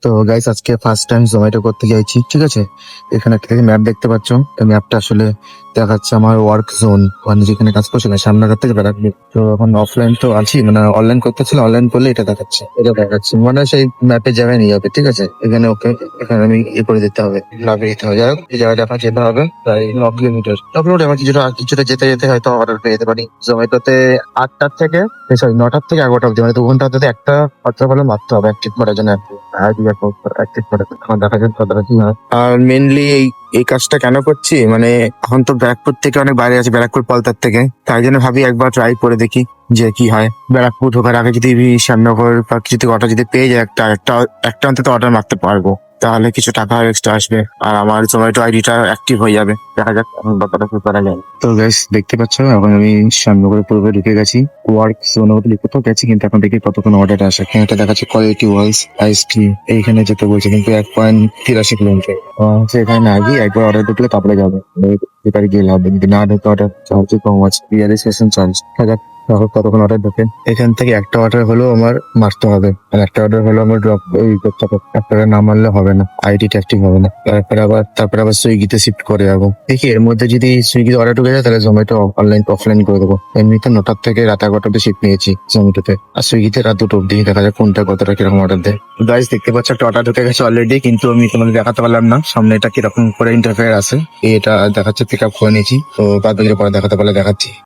তো গাইস আজকে first time Zomato করতে চাইছি, ঠিক আছে। এখানে একটা ম্যাপ দেখতে পাচ্ছ, এই ম্যাপটা আসলে দেখাচ্ছে আমার ওয়ার্ক জোন, মানে যেখানে কাজ করছি না সামনের থেকে বেড়াচ্ছি। তো এখন অফলাইন তো আছি, মানে অনলাইন করতেছিল, অনলাইন করলে এটা দেখাচ্ছে মানে সেই ম্যাপে জায়গায় নিয়ে যাবে, ঠিক আছে। এখানে ওকে, এখানে আমি ইয়ে করে দিতে হবে, লাগিয়ে দিতে হবে। যাই হোক, এই জায়গাটা এখন যেতে হবে প্রায় 9 কিলোমিটার। 9 কিলোমিটার আমার কিছুটা যেতে যেতে হয়তো অর্ডার পেয়ে যেতে পারি জোম্যাটোতে। 8টার থেকে, সরি 9টার থেকে 11টা অব্দি, মানে 2 ঘন্টা অন্তত একটা অর্ডার ফলে মারতে হবে অ্যাক্টিভ করার জন্য। এখন দেখা যাক কতটা কি হয়। আর মেনলি এই কাজটা কেন করছি, মানে এখন তো ব্যারাকপুর থেকে অনেক বাইরে আছে, ব্যারাকপুর পলতার থেকে, তাই জন্য ভাবি একবার ট্রাই করে দেখি যে কি হয়। ব্যারাকপুর ঢোকার আগে যদি শ্যামনগর বা কিছু থেকে অর্ডার যদি পেয়ে যায়, একটা অন্তত অর্ডার মারতে পারবো, তাহলে কিছু টাকা এক্সট্রা আসবে আর আমার জোম্যাটো আইডিটা অ্যাক্টিভ হয়ে যাবে। দেখা যাক এখন কতটা কি করা যায়। তো গাইস দেখতে পাচ্ছ, এখন আমি শ্যামনগরের পূর্বে ঢুকে গেছি। ওয়ার্ক জোন অবধি কোথাও গেছি, কিন্তু এখন দেখি কতক্ষণ অর্ডার আসে। এখানে এটা দেখাচ্ছে কোয়ালিটি ওয়ালস আইসটি, এইখানে যেতে বলছে কিন্তু 1.83 কিলোমিটার। এখানে না গিয়ে একবার অর্ডার ঢুকলে তারপরে যাবে, এবারে গেলে হবে। যদি না ঢুকে অর্ডার চার্জ কম আছে, রিয়ালাইজেশন চার্জ। দেখো কতক্ষণ অর্ডার ঢোকে। এখান থেকে একটা অর্ডার হলেও আমার মারতে হবে, আর একটা অর্ডার হলো আমার ড্রপ এই করতে হবে। একটা না মারলে হবে না, আইডিটা অ্যাক্টিভ হবে না। তারপরে আবার সুইগিতে শিফট করে যাবো। দেখি এর মধ্যে যদি সুইগিতে অর্ডার ঢুকে যায়, তাহলে জোম্যাটো অনলাইন অফলাইন করে দেবো। এমনিতে 9টার থেকে রাত 11টা অব্দি শিফট নিয়েছি জোম্যাটোতে, আর সুইগিতে রাত 2টো অব্দি। দেখা যায় কোনটা কতটা কিরকম অর্ডার দেয়। গাইস দেখতে পাচ্ছ একটা অর্ডার ঢুকে গেছে অলরেডি, কিন্তু আমি তোমাদের দেখাতে পারলাম না সামনে এটা কিরকম করে ইন্টারফেয়ার আছে। এটা দেখাচ্ছে পিক আপ করে নিয়েছি, তো বাদ বাকি পরে দেখাতে পারলে দেখাচ্ছি।